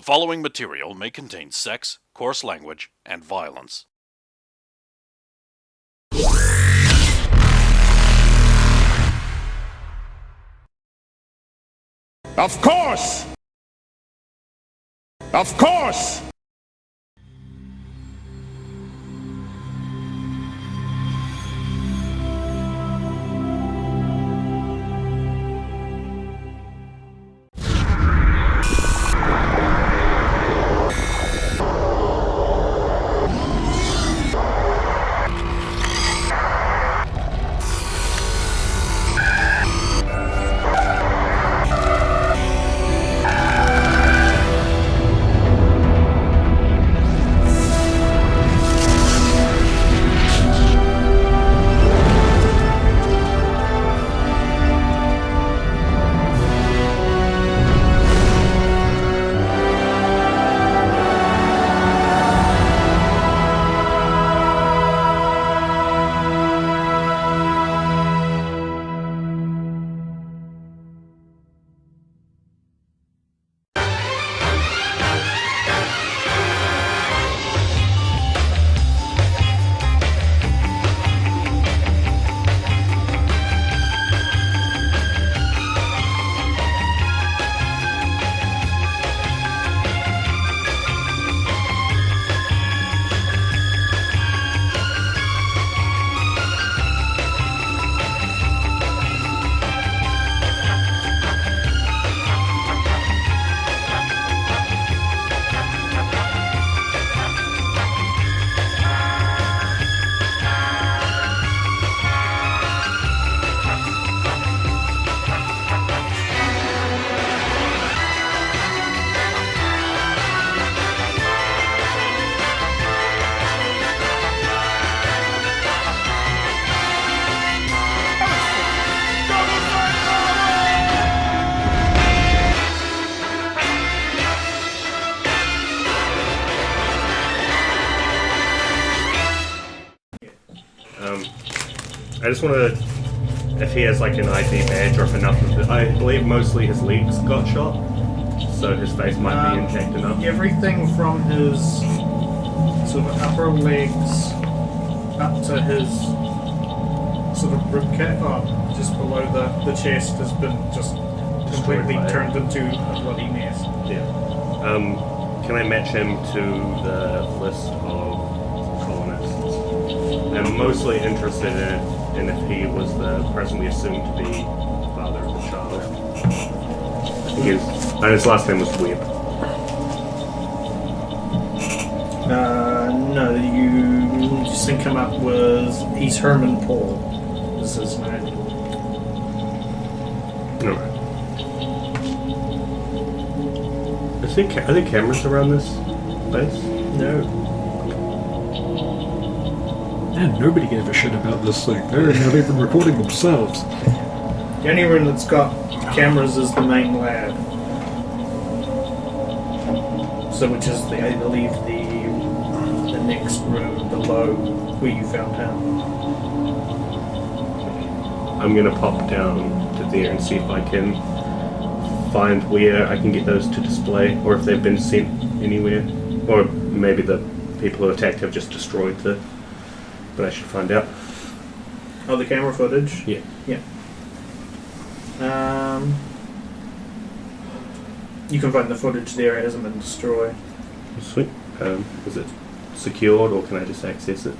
following material may contain sex, coarse language, and violence. Of course! Of course! I just want to, if he has like an ID badge or if enough of it, I believe mostly his legs got shot, so his face might be intact enough. Everything from his sort of upper legs up to his sort of ribcage, just below the chest, has been just completely turned into a bloody mess. Yeah. Can I match him to the list of colonists? I'm mostly interested in if he was the person we assumed to be the father of the child. And his last name was Webb. No, you just think him up with, he's Herman Paul, is his name. Alright. Are there cameras around this place? No. And nobody gave a shit about this thing. They're not even recording themselves. The only room that's got cameras is the main lab. So which is, I believe, the next room below where you found him. I'm going to pop down to there and see if I can find where I can get those to display, or if they've been sent anywhere. Or maybe the people who attacked have just destroyed the... But I should find out. Oh, the camera footage? Yeah. Yeah. You can find the footage there. It hasn't been destroyed. Sweet. Is it secured, or can I just access it?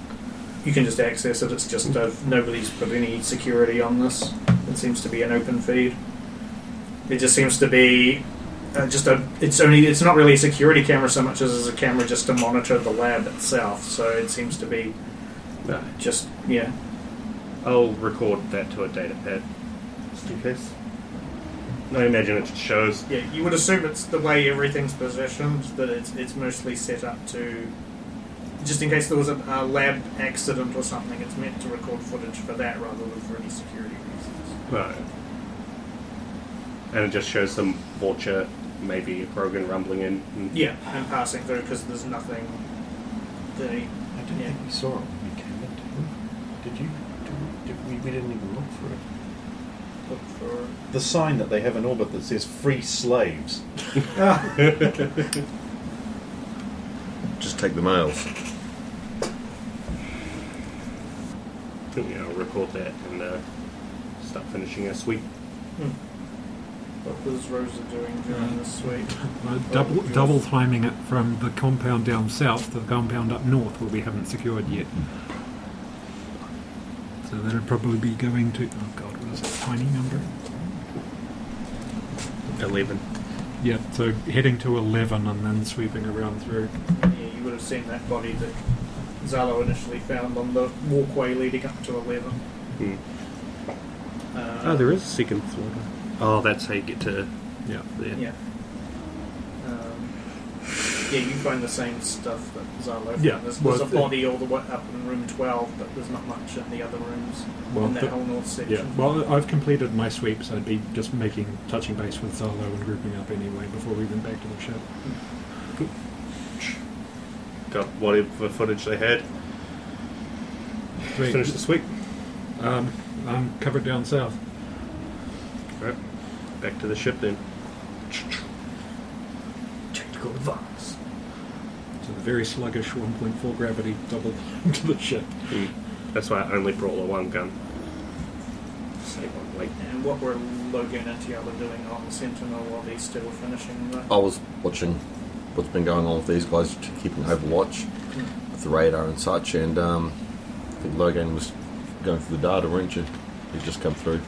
You can just access it. It's just nobody's put any security on this. It seems to be an open feed. It just seems to be it's not really a security camera so much as a camera just to monitor the lab itself. So it seems to be just, yeah. I'll record that to a data pad, just in case. I imagine it shows. Yeah, you would assume it's the way everything's positioned, that it's mostly set up to, just in case there was a lab accident or something, it's meant to record footage for that rather than for any security reasons. Right. And it just shows some vulture, maybe a Rogan rumbling in. Yeah, and passing through because there's nothing. I don't think we saw it when we came into it. Did you? We didn't even look for it. Look for... The sign that they have in orbit that says "Free Slaves." Just take the mails. Yeah, I'll record that and start finishing our sweep. What was Rosa doing during this sweep? Double timing it from the compound down south to the compound up north, where we haven't secured yet. So that'll probably be going to... Oh god, what is that tiny number? 11. Yeah, so heading to 11 and then sweeping around through. Yeah, you would have seen that body that Zaalo initially found on the walkway leading up to 11. There is a second floor. Oh, that's how you get to Yeah. there. Yeah. Yeah, you find the same stuff that Zaalo found. Yeah, There's well, a body all the way up in room 12, but there's not much in the other rooms in that whole north section. Yeah, well, I've completed my sweep, so I'd be just touching base with Zaalo and grouping up anyway before we went back to the ship. Got whatever footage they had. Sweet. Finish the sweep. I'm covered down south. Right. Back to the ship then. Technical advance. So the very sluggish 1.4 gravity doubled into the ship. That's why I only brought the one gun. Save on weight. And what were Logain and Teala doing on Sentinel while they still were finishing that? I was watching what's been going on with these guys, keeping overwatch with the radar and such, and I think Logain was going through the data, weren't you? He's just come through.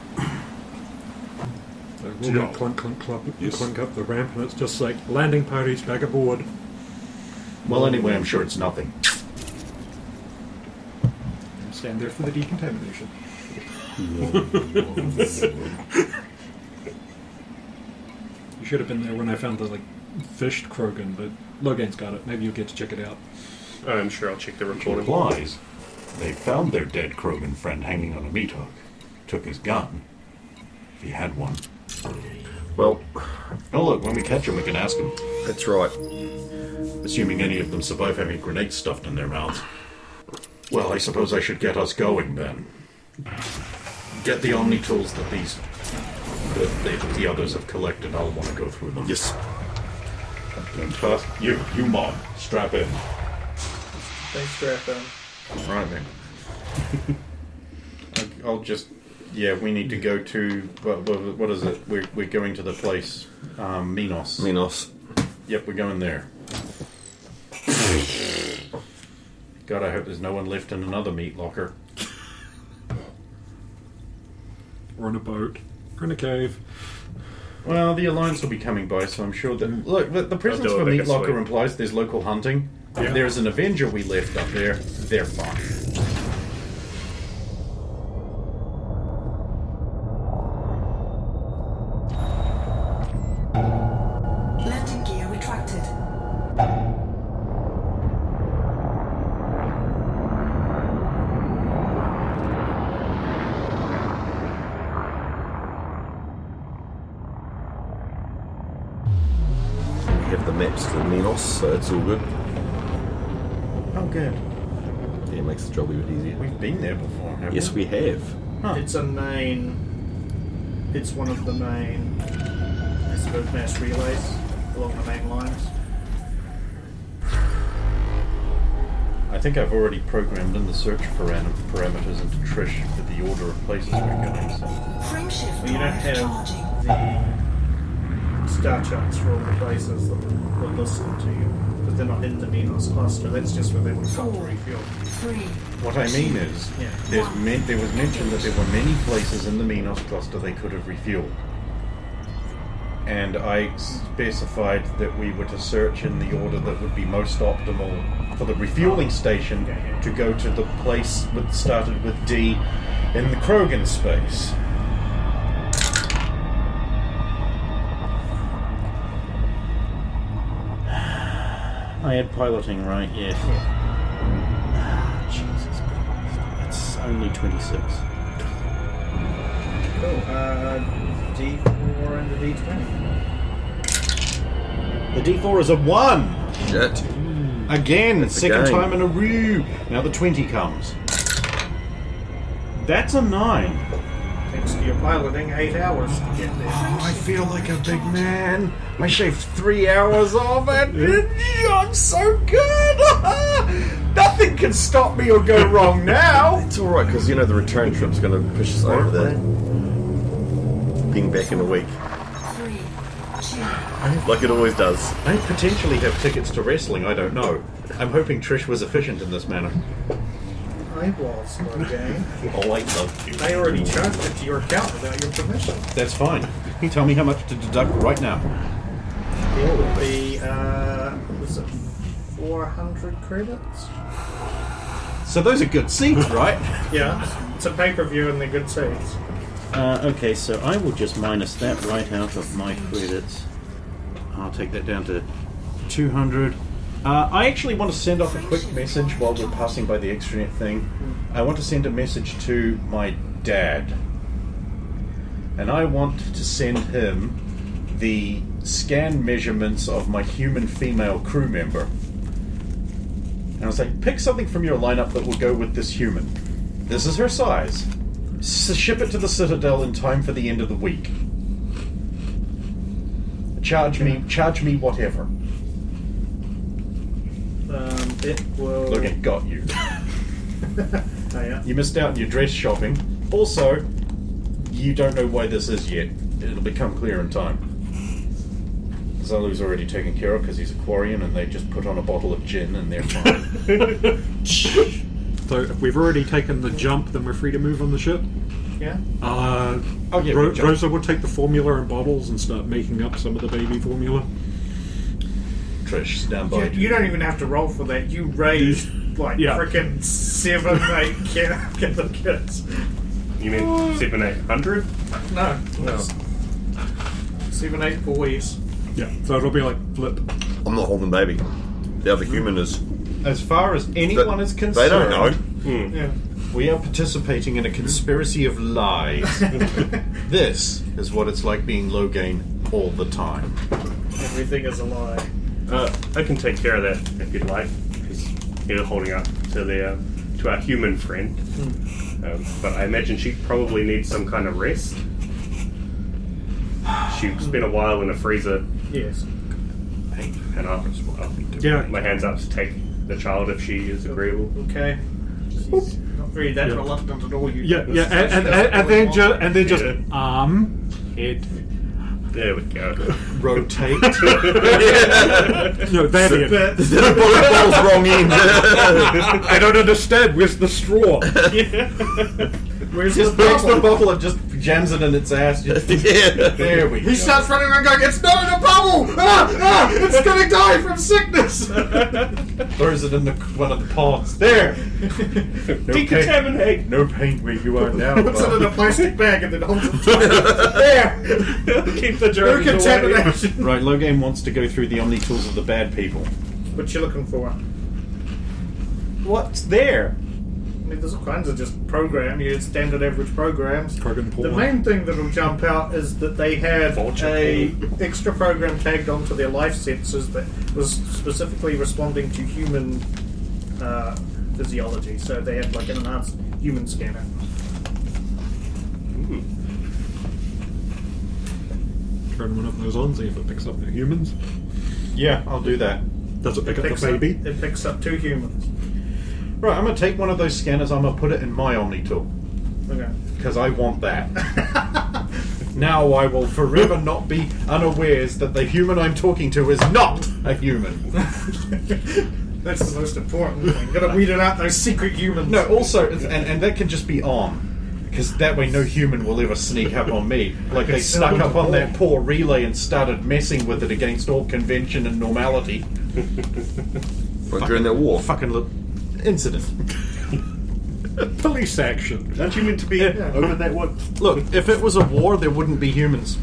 So we'll go clunk up the ramp, and it's just like landing parties back aboard. Well, anyway, I'm sure it's nothing. And stand there for the decontamination. You should have been there when I found the fished Krogan, but Logain's got it. Maybe you'll get to check it out. I'm sure I'll check the Which recording. implies they found their dead Krogan friend hanging on a meat hook. Took his gun. If he had one. Well, Oh look, when we catch him we can ask him. that's right. Assuming any of them survive having grenades stuffed in their mouths. Well, I suppose I should get us going then. Get the Omni tools that the others have collected. I'll want to go through them. Yes. And first, you Mom, strap in. They strap in. Right then. I'll just... Yeah, we need to go to... What is it? We're going to the place. Minos. Minos. Yep, we're going there. God, I hope there's no one left in another meat locker. Or on a boat. Or in a cave. Well, the Alliance will be coming by, so I'm sure that... Look, the presence do of a it like meat a locker sweep. implies there's local hunting. Yeah. If there's an Avenger we left up there, they're fine. Landing gear retracted. We have the maps to Minos, so it's all good. Oh, good. Yeah, it makes the job a bit easier. We've been there before, haven't Yes, we have. Huh. It's a main... It's one of the main, I suppose, mass relays along the main lines. I think I've already programmed in the search parameters into Trish for the order of places we're going, so... Frameshift Well, you don't drive have charging. the star charts for all the places that were listed to you, because they're not in the Minos cluster. That's just where they would come to refuel. 3. What I mean is, Yeah. there was mention that there were many places in the Minos cluster they could have refueled. And I specified that we were to search in the order that would be most optimal for the refueling station to go to the place that started with D in the Krogan space. I had piloting right, yes. Jesus Christ. It's only 26. Cool. D4 and the D20. The D4 is a 1! Shit. Again, That's a second game. time in a row. Now the 20 comes. That's a 9. Next, you're piloting 8 hours to get there. I feel like a big man. I shaved 3 hours off and I'm so good. Nothing can stop me or go wrong now. It's alright, because the return trip's going to push us over there. Being back in a week. 3, 2, Like it always does. I potentially have tickets to wrestling, I don't know. I'm hoping Trish was efficient in this manner. I was, Logain. Oh, I love you. I already charged it to your account without your permission. That's fine. Tell me how much to deduct right now. It will be, was it 400 credits? So those are good seats, right? Yeah, it's a pay-per-view and they're good seats. Okay, so I will just minus that right out of my credits. I'll take that down to 200. I actually want to send off a quick message while we're passing by the extranet thing. I want to send a message to my dad. And I want to send him the scan measurements of my human female crew member. And I was like, pick something from your lineup that will go with this human. This is her size. Ship it to the Citadel in time for the end of the week. Charge me whatever. It will... Look, it got you. Oh, yeah. You missed out on your dress shopping. Also, you don't know why this is yet. It'll become clear in time. Zalu's already taken care of because he's a QUarian and they just put on a bottle of gin and they're fine. So if we've already taken the jump, then we're free to move on the ship. Yeah? Yeah, Rosa will take the formula and bottles and start making up some of the baby formula. Trish, stand by. You don't even have to roll for that. You raised, frickin' 7, 8 kids. You mean 7, 800? No. 7, 8 boys. Yeah, so it'll be like flip. I'm not holding baby. The other human is. As far as anyone is concerned, They don't know. Yeah. we are participating in a conspiracy of lies. This is what it's like being Logain all the time. Everything is a lie. I can take care of that if you'd like, because you're holding up to our human friend. But I imagine she probably needs some kind of rest. She spent a while in a freezer. Yes. And I'll my hands up to take the child if she is agreeable. Okay. She's not very that reluctant at all. And then just head. There we go. Rotate. No, that is. The ball's wrong end. I don't understand. Where's the straw? Where's Just the breaks the bubble? bottle and just jams it in its ass. Just, there we go. He starts running around going, "It's not in a bubble! It's gonna die from sickness!" Throws it in one of the pots. There! Decontaminate! No pain where you are now. Puts it in a plastic bag and then holds it. There! Keep the No germs away. contamination. Right, Logain wants to go through the Omni tools of the bad people. What you looking for? What's there? I mean, there's all kinds of just standard average programs. Program The porn. main thing that'll jump out is that they have Vulture a extra program tagged onto their life sensors that was specifically responding to human physiology. So they have like an enhanced human scanner. Turn one of those on, see if it picks up the humans. Yeah, I'll do that. Does it pick up the baby? It picks up 2 humans. Right, I'm going to take one of those scanners, I'm going to put it in my Omni tool. Okay. Because I want that. Now I will forever not be unawares that the human I'm talking to is not a human. That's the most important thing. Gotta weed it out those secret humans. No, also, and that can just be on. Because that way no human will ever sneak up on me. Like they snuck up on that poor relay and started messing with it against all convention and normality. During that war. Fucking little incident. Police action. Aren't you meant to be over that one? Look, if it was a war, there wouldn't be humans.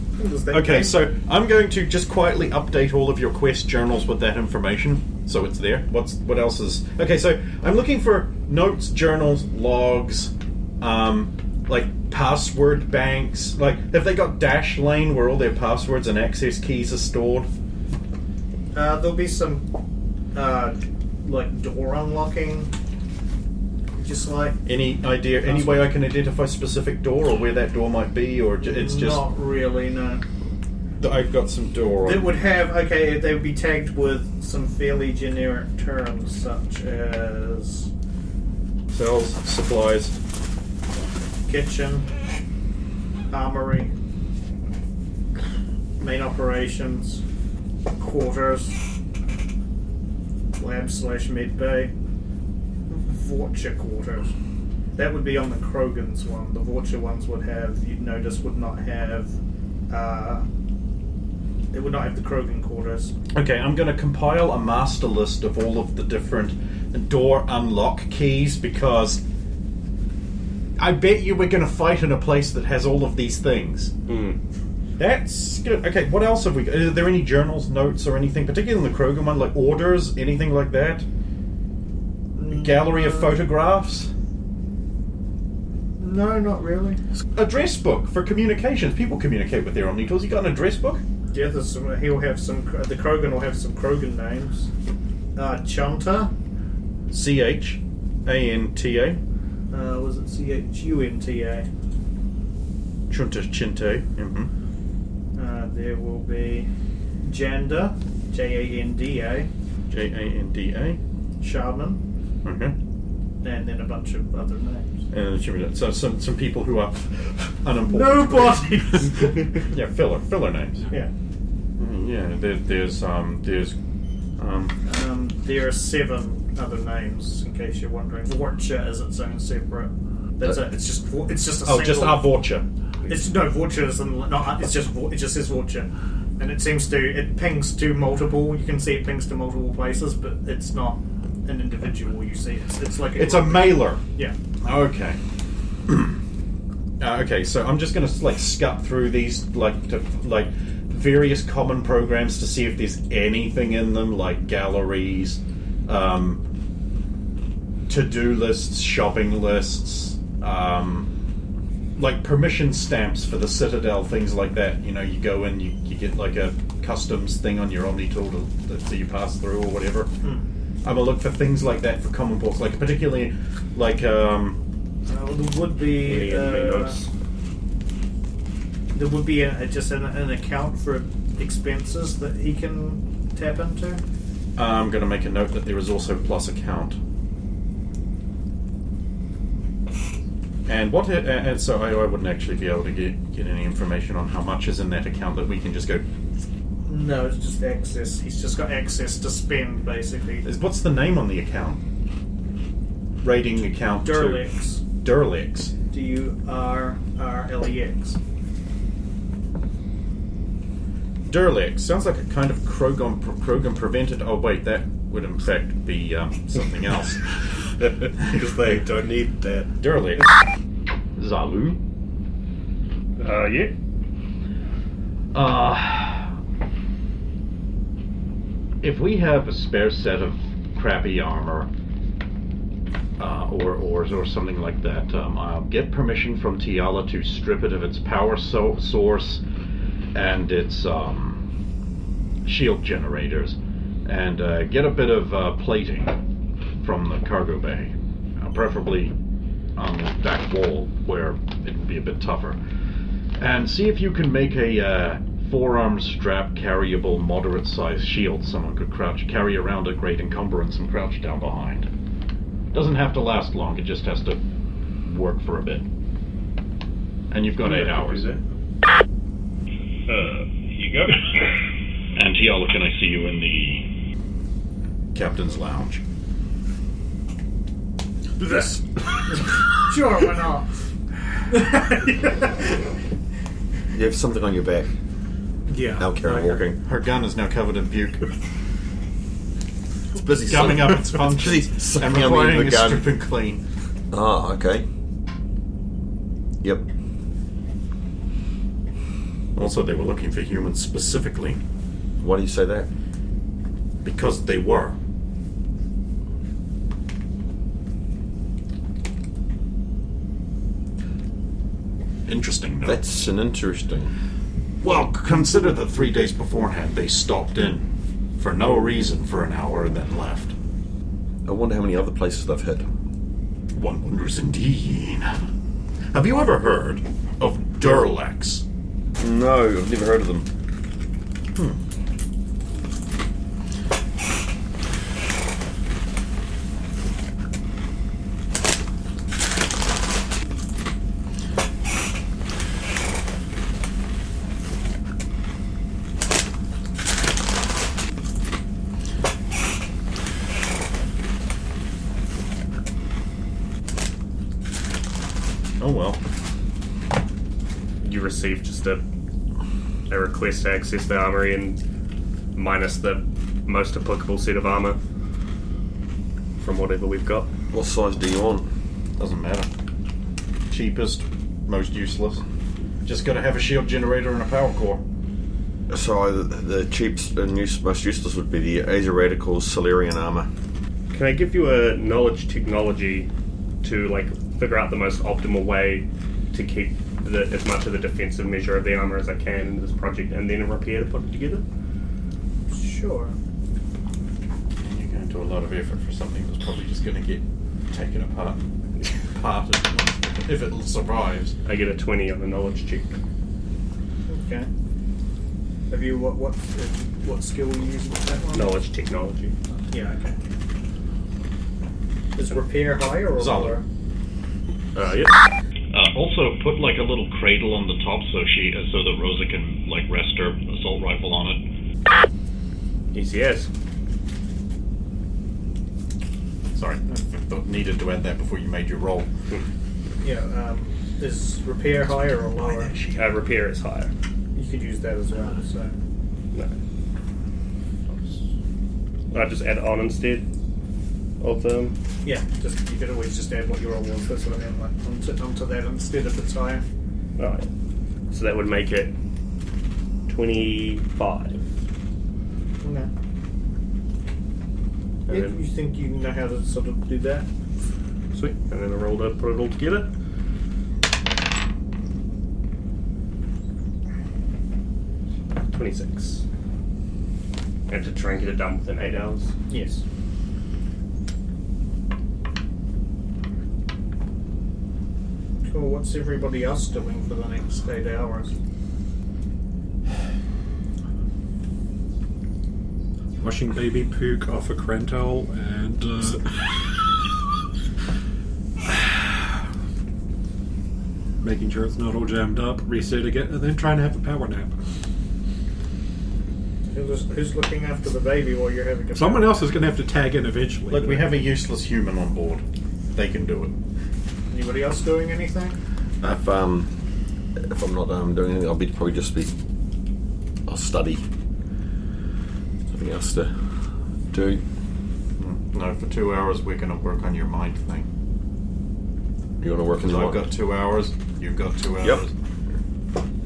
Okay, so I'm going to just quietly update all of your quest journals with that information, so it's there. What else is... Okay, so I'm looking for notes, journals, logs, like password banks. Like, have they got dash lane where all their passwords and access keys are stored? There'll be some, like, door unlocking just like... Any idea, any way I can identify a specific door or where that door might be, or it's just... Not really, no. I've got some door. That would have, okay, they would be tagged with some fairly generic terms, such as... Cells, supplies. Kitchen, armory, main operations, quarters, lab/med bay, Vorcha quarters. That would be on the Krogan's one. The Vorcha ones would have, you'd notice, would not have... it would not have the Krogan quarters. Okay, I'm going to compile a master list of all of the different door unlock keys, because I bet you we're going to fight in a place that has all of these things. That's good. Okay, what else have we got? Are there any journals, notes, or anything, particularly in the Krogan one, like orders, anything like that? Gallery of photographs? No, not really. Address book for communications. People communicate with their Omni tools. You got an address book? Yeah, he'll have some... The Krogan will have some Krogan names. Chunta. C-H-A-N-T-A. Was it C-H-U-N-T-A? Chunta Chinte. Mm-hmm. There will be Janda. J-A-N-D-A. J-A-N-D-A. Shaman. Okay. And then a bunch of other names. So some people who are unimportant. Nobody! Yeah, filler names. Yeah. Yeah, There are 7 other names, in case you're wondering. Vorcha is its own separate. That's it. It's just a single... just our Vorcha. It's no Vorcha is not. It just says Vorcha, and it seems to pings to multiple. You can see it pings to multiple places, but it's not an individual. You see, it's like it's a mailer. Yeah. Okay. Okay, so I'm just going to scut through these various common programs to see if there's anything in them, like galleries, to-do lists, shopping lists, like permission stamps for the Citadel, things like that. You know, you go in, you get like a customs thing on your Omni tool that you pass through or whatever. I'm gonna look for things like that for common ports, like particularly like there would be there would be just an account for expenses that he can tap into. I'm going to make a note that there is also plus account. And what? And so I wouldn't actually be able to get any information on how much is in that account that we can just go. No, it's just access. He's just got access to spend, basically. What's the name on the account? Rating account. Durlex. Durlex. D-U-R-R-L-E-X. Durlex sounds like a kind of Krogan prevented. Oh wait, that would in fact be something else. Because they don't need that. Durlex. Zaalu. Yeah. If we have a spare set of crappy armor, or ores or something like that, I'll get permission from Teala to strip it of its power source and its shield generators, and get a bit of plating from the cargo bay, preferably on the back wall where it would be a bit tougher, and see if you can make a forearm strap carryable moderate-sized shield someone could carry around at great encumbrance and crouch down behind. Doesn't have to last long, it just has to work for a bit. And you've got 8 hours. Here you go. And Teala, can I see you in the captain's lounge? Yes. Sure, why not? You have something on your back. Yeah. Now carry walking. Her gun is now covered in puke. It's busy Gumming up its functions and sucking on requiring the a gun. strip and clean. Ah, okay. Yep. Also, they were looking for humans specifically Why do you say that? because they were. Interesting, no? That's an interesting. Well, consider that 3 days beforehand they stopped in for no reason for an hour and then left. I wonder how many other places they've hit. One wonders indeed. Have you ever heard of Durlex? No, I've never heard of them. Oh well. You receive just a request to access the armory and minus the most applicable set of armor from whatever we've got. What size do you want? Doesn't matter. Cheapest, most useless. Just gotta have a shield generator and a power core. So the cheapest and most useless would be the Asia Radical's Solarian armor. Can I give you a knowledge technology to figure out the most optimal way to keep as much of the defensive measure of the armor as I can in this project, and then a repair to put it together? Sure. And you're going to a lot of effort for something that's probably just going to get taken apart, parted if it survives. I get a 20 on the knowledge check. Okay. Have you what skill are you using with that one? Knowledge technology. Yeah. Okay. Is repair higher or Zaalo'Mal. lower? Yep. Also, put a little cradle on the top so that Rosa can rest her assault rifle on it. ECS. Sorry, I thought needed to add that before you made your roll. Yeah. Is repair higher or lower? Repair is higher. You could use that as well. So. No. I just add it on instead of them. Yeah, you could always just add what your roll was. That's what I meant. Onto that instead if it's higher. Right. So that would make it 25. Okay. And Yeah, then, you think you know how to sort of do that? sweet. And then I roll to put it all together. $26. And to try and get it done within 8 hours. Yes. Cool. What's everybody else doing for the next 8 hours? Washing baby pook off a Krentol and making sure it's not all jammed up, resetting it, and then trying to have a power nap. Who's looking after the baby while you're having a Someone else is going to have to tag in eventually. Look, we have a useless human on board. They can do it. Anybody else doing anything? If I'm not doing anything, I'll study. Nothing else to do. No, for 2 hours we're going to work on your mind thing. You want to work in the I've got 2 hours, you've got 2 hours. Yep.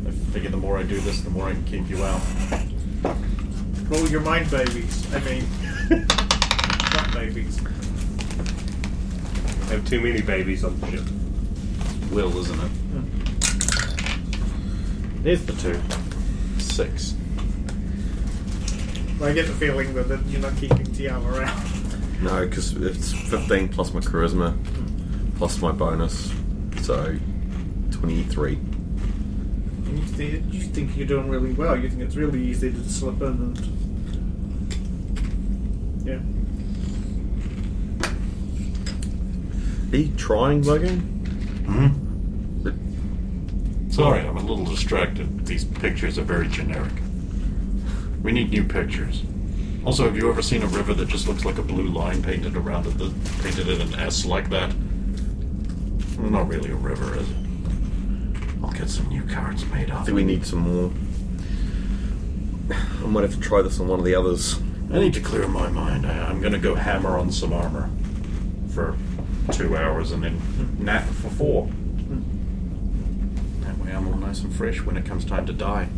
I figure the more I do this, the more I can keep you out. Roll your mind babies. I mean, not babies. I have too many babies on the ship. Will, isn't it? Here's the 2. 6. I get the feeling that you're not keeping Teala around. No, because it's 15 plus my charisma, plus my bonus, so 23. And you think you're doing really well. You think it's really easy to slip in and... Yeah. Are you trying, Logain? Hmm? Sorry, I'm a little distracted. These pictures are very generic. We need new pictures. Also, have you ever seen a river that just looks like a blue line painted around it, painted in an S like that? Well, not really a river, is it? I'll get some new cards made I up. think we need some more. I might have to try this on one of the others. I need to clear my mind. I'm going to go hammer on some armor for 2 hours and then nap for 4. That way I'm all nice and fresh when it comes time to die.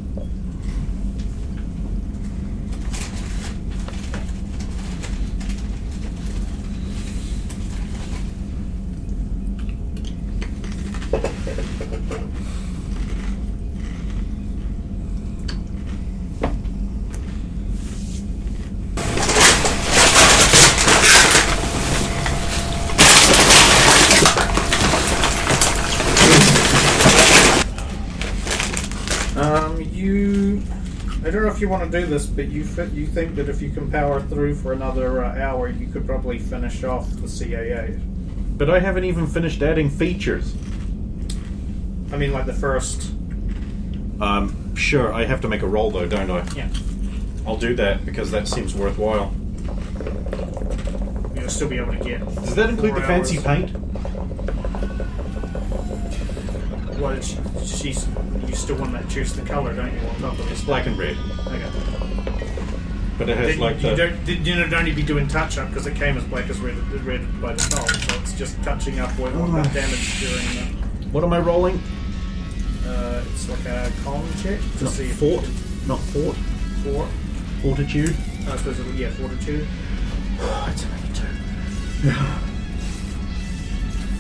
don't know if you want to do this, but you think that if you can power through for another hour, you could probably finish off the CA8. But I haven't even finished adding features. I mean, like the first. Sure, I have to make a roll though, don't I? Yeah. I'll do that because that seems worthwhile. You'll still be able to get. Does that include 4 the fancy hours. paint? Well, you still want to choose the color, don't you? On top of It's this. black and red. Okay. But it has Then like you the... don't only be doing touch up because it came as black as red by default, so it's just touching up what got damaged during the. What am I rolling? It's like a con check to Not see if fort. Not fort. Fort. Fortitude. I suppose it would, yeah, fortitude. It's an 82.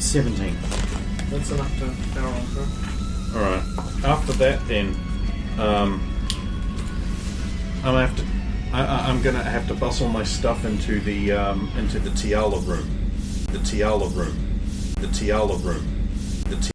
17. That's enough to power on for. Alright. After that then, I'm gonna have to bustle my stuff into the Teala room. The Teala room. The Teala room.